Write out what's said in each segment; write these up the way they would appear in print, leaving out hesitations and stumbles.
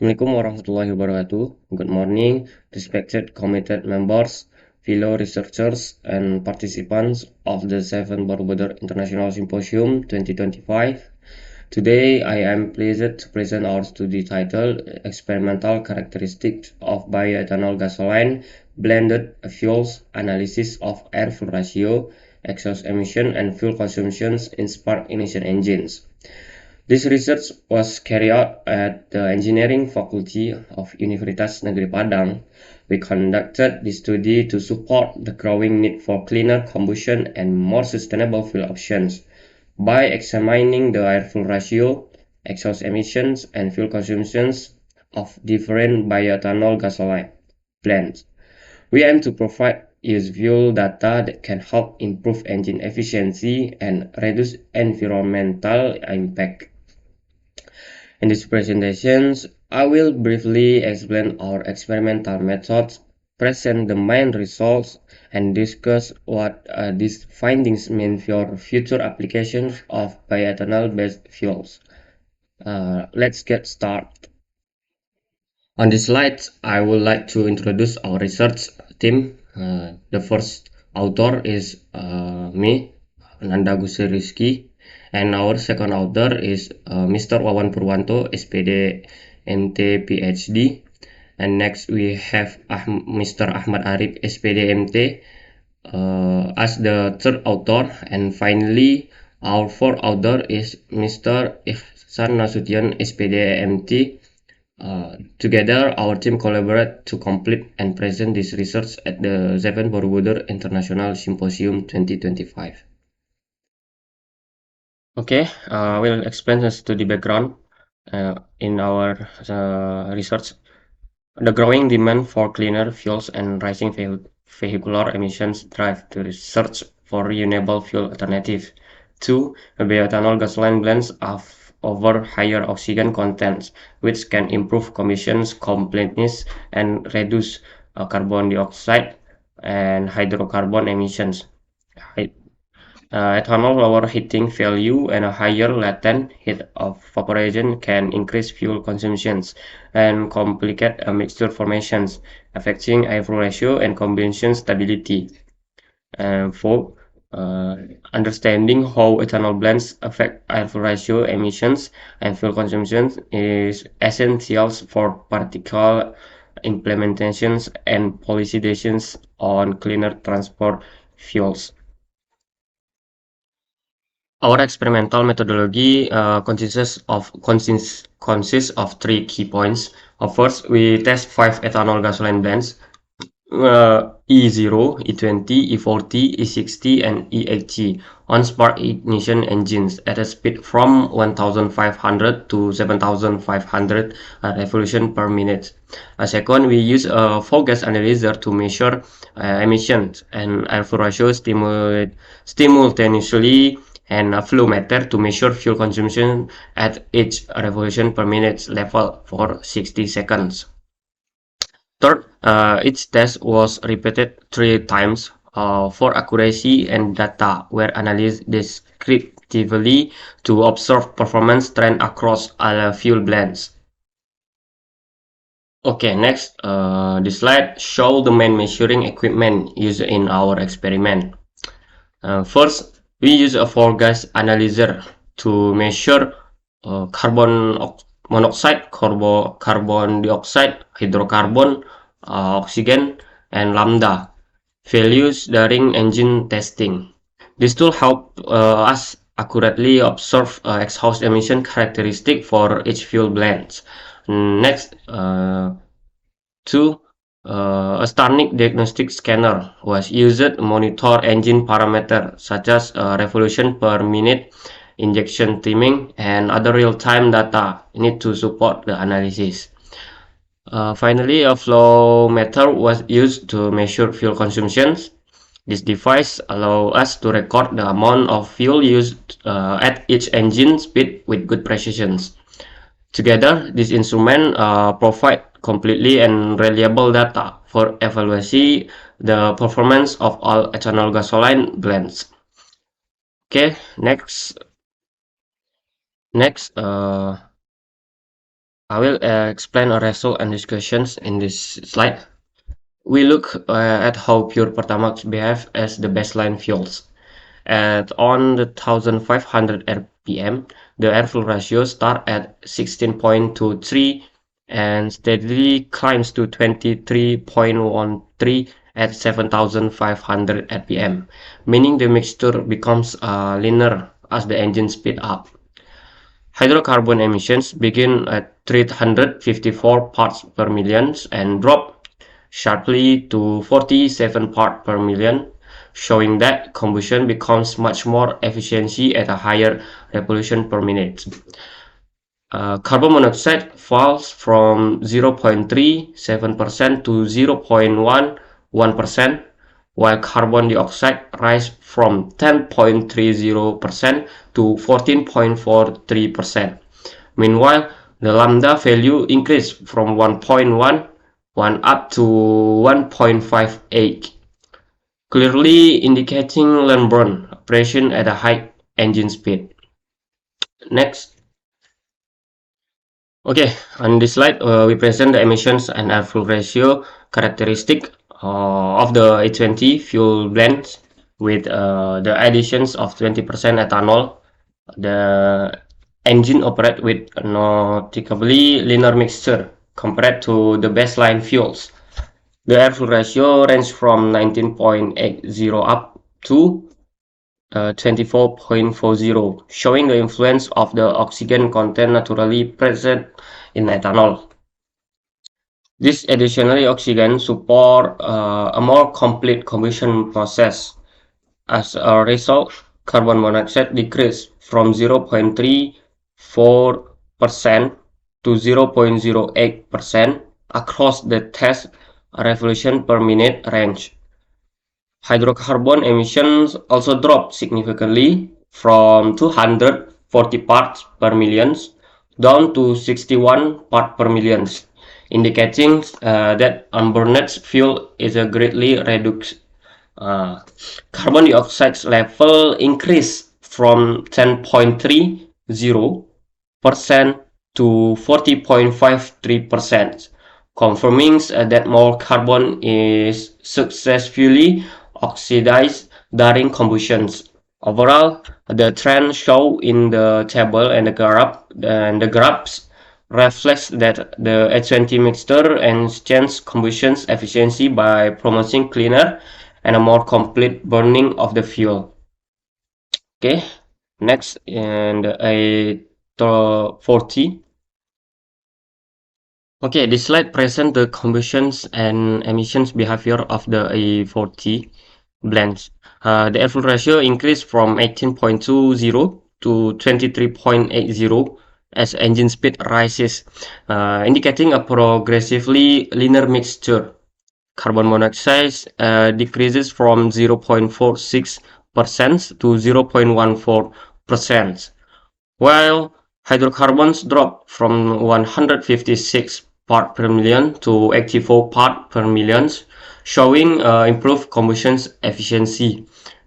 Assalamualaikum warahmatullahi wabarakatuh. Good morning, respected committed members, fellow researchers, and participants of the 7th Borobudur International Symposium 2025. Today, I am pleased to present our study titled Experimental Characteristics of Bioethanol Gasoline Blended Fuels Analysis of Air-Fuel Ratio, Exhaust Emission, and Fuel Consumptions in Spark Ignition Engines. This research was carried out at the Engineering Faculty of Universitas Negeri Padang. We conducted this study to support the growing need for cleaner combustion and more sustainable fuel options by examining the air-fuel ratio, exhaust emissions, and fuel consumptions of different bioethanol gasoline blends. We aim to provide useful data that can help improve engine efficiency and reduce environmental impact. In this presentation, I will briefly explain our experimental methods, present the main results, and discuss what these findings mean for future applications of bioethanol-based fuels. Let's get started. On this slide, I would like to introduce our research team. The first author is me, Nanda Gusti Rizky, and our second author is Mr. Wawan Purwanto, SPD MT PhD. And next we have Mr. Ahmad Arif, SPD MT, as the third author. And finally, our fourth author is Mr. Ihsan Nasution, SPD MT. Together, our team collaborate to complete and present this research at the 7th Borobudur International Symposium 2025. Okay, we'll explain the study background in our research. The growing demand for cleaner fuels and rising vehicular emissions drive the research for renewable fuel alternatives. 2. Bioethanol gasoline blends offer higher oxygen contents, which can improve combustion completeness and reduce carbon dioxide and hydrocarbon emissions. Ethanol lower heating value and a higher latent heat of evaporation can increase fuel consumptions and complicate mixture formations, affecting air-fuel ratio and combustion stability. And 4. Understanding how ethanol blends affect air-fuel ratio emissions and fuel consumption is essential for practical implementations and policy decisions on cleaner transport fuels. Our experimental methodology consists of 3 key points. First, we test 5 ethanol gasoline blends, E0, E20, E40, E60, and E80 on spark ignition engines at a speed from 1500 to 7500 revolution per minute. Second, we use a flow gas analyzer to measure emissions and air-fuel ratio simultaneously, and a flow meter to measure fuel consumption at each revolution per minute level for 60 seconds. Third, each test was repeated 3 times for accuracy, and data were analyzed descriptively to observe performance trend across all fuel blends. Okay, next, this slide shows the main measuring equipment used in our experiment. First, we use a flow gas analyzer to measure carbon monoxide, carbon dioxide, hydrocarbon, oxygen, and lambda values during engine testing. This tool help us accurately observe exhaust emission characteristic for each fuel blend. Next, 2. A Starnik diagnostic scanner was used to monitor engine parameters such as revolution per minute, injection timing, and other real-time data needed to support the analysis. Finally, a flow meter was used to measure fuel consumptions. This device allows us to record the amount of fuel used at each engine speed with good precision. Together, this instrument provide completely and reliable data for evaluating the performance of all ethanol gasoline blends. Okay, next, I will explain a result and discussions in this slide. We look at how pure Pertamax behave as the baseline fuels. On the 1500 rpm, the airflow ratio starts at 16.23 and steadily climbs to 23.13 at 7500 rpm, meaning the mixture becomes leaner as the engine speeds up. Hydrocarbon emissions begin at 354 parts per million and drop sharply to 47 parts per million, showing that combustion becomes much more efficiency at a higher revolution per minute. Carbon monoxide falls from 0.37% to 0.11%, while carbon dioxide rises from 10.30% to 14.43%. Meanwhile, the lambda value increased from 1.11 up to 1.58, clearly indicating land burn operation at a high engine speed. Next. Okay, on this slide, we present the emissions and airflow ratio characteristic of the A20 fuel blends with the additions of 20% ethanol. The engine operates with a noticeably leaner mixture compared to the baseline fuels. The airflow ratio ranges from 19.80 up to 24.40, showing the influence of the oxygen content naturally present in ethanol. This additionally oxygen support a more complete combustion process. As a result, carbon monoxide decreased from 0.34% to 0.08% across the test revolution per minute range. Hydrocarbon emissions also dropped significantly from 240 parts per million down to 61 parts per million, indicating that unburned fuel is greatly reduced. Carbon dioxide level increased from 10.30% to 40.53%, confirming that more carbon is successfully oxidized during combustions. Overall, the trend shown in the table and the graphs reflects that the A20 mixture enhances combustion efficiency by promoting cleaner and a more complete burning of the fuel. Okay, next, and A40. Okay, this slide presents the combustions and emissions behavior of the A40 blends. The airflow ratio increased from 18.20 to 23.80 as engine speed rises, indicating a progressively leaner mixture. Carbon monoxide decreases from 0.46% to 0.14%, while hydrocarbons drop from 156 parts per million to 84 parts per million, showing improved combustion efficiency.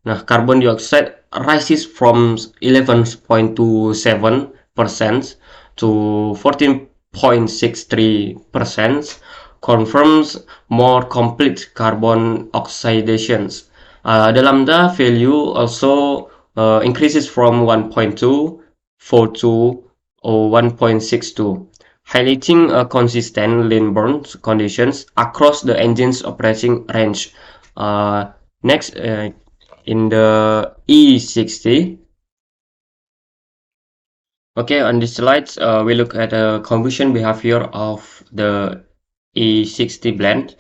Nah, carbon dioxide rises from 11.27% to 14.63%, confirms more complete carbon oxidations. The lambda value also increases from 1.242 or 1.62, highlighting a consistent lean burn conditions across the engine's operating range. Next, in the E60. Okay, on this slides, we look at the combustion behavior of the E60 blend.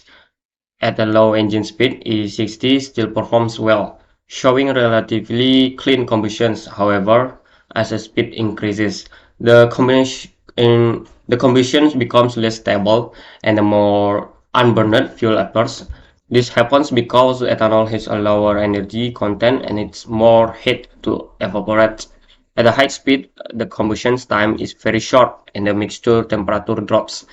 At a low engine speed, E60 still performs well, showing relatively clean combustions. However, as the speed increases, the combustion becomes less stable and a more unburned fuel appears. This happens because ethanol has a lower energy content and it's more heat to evaporate. At a high speed, the combustion time is very short and the mixture temperature drops,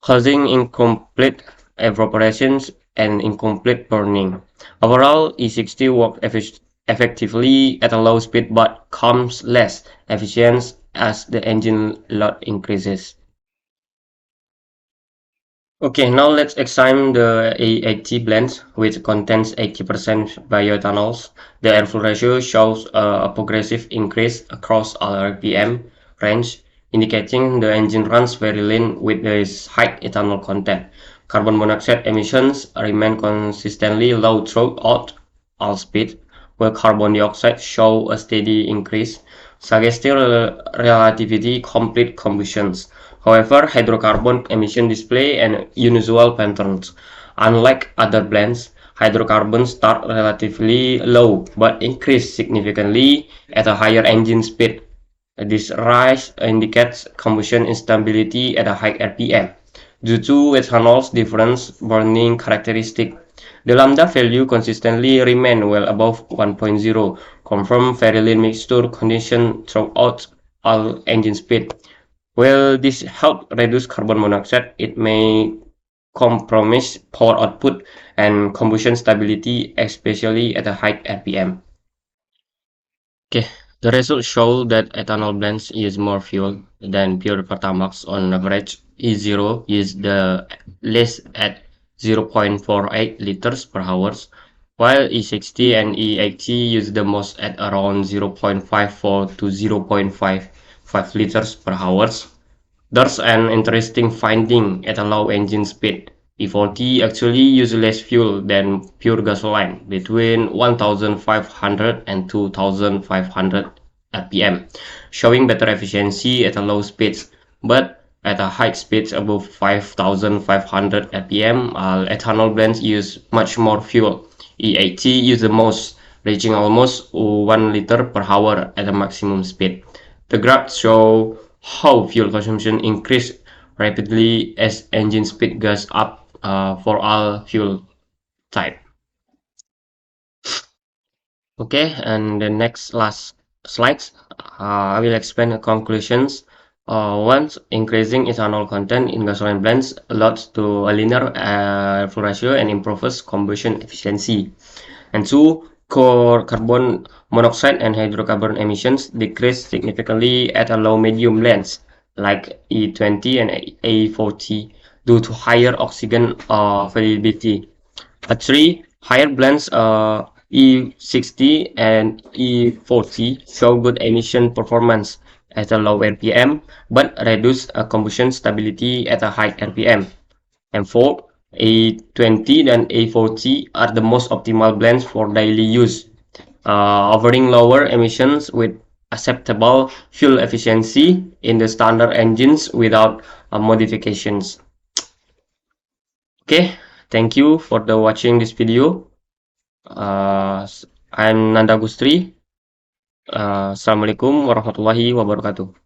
causing incomplete evaporations and incomplete burning. Overall, E60 works effectively at a low speed but becomes less efficient as the engine load increases. Okay, now let's examine the A80 blend, which contains 80% bioethanols. The airflow ratio shows a progressive increase across all RPM range, indicating the engine runs very lean with this high ethanol content. Carbon monoxide emissions remain consistently low throughout all speed, while carbon dioxide show a steady increase, suggesting relatively complete combustions. However, hydrocarbon emission display an unusual patterns. Unlike other blends, hydrocarbons start relatively low but increase significantly at a higher engine speed. This rise indicates combustion instability at a high RPM. Due to ethanol's different burning characteristic, the lambda value consistently remain well above 1.0, confirm very lean mixture condition throughout all engine speed. While this helps reduce carbon monoxide, it may compromise power output and combustion stability, especially at a high RPM. Okay, the results show that ethanol blends use more fuel than pure Pertamax on average. E0 is the least at 0.48 liters per hour, while E60 and E80 use the most at around 0.54 to 0.55 liters per hour. There's an interesting finding at a low engine speed. E40 actually uses less fuel than pure gasoline, between 1500 and 2500 rpm, showing better efficiency at a low speeds. But at a high speeds above 5500 rpm, ethanol blends use much more fuel. E80 use the most, reaching almost 1 liter per hour at a maximum speed. The graphs show how fuel consumption increased rapidly as engine speed goes up for all fuel type. Okay, and the next last slides, I will explain the conclusions. Once increasing ethanol content in gasoline blends leads to a linear fuel ratio and improves combustion efficiency. And two, core carbon monoxide and hydrocarbon emissions decrease significantly at a low medium blends like E20 and A40 due to higher oxygen availability. Three, higher blends E60 and E40 show good emission performance at a low RPM but reduce combustion stability at a high RPM. And four, A20 and A40 are the most optimal blends for daily use, offering lower emissions with acceptable fuel efficiency in the standard engines without modifications. Okay, thank you for the watching this video. I'm Nanda Gustri. Assalamualaikum warahmatullahi wabarakatuh.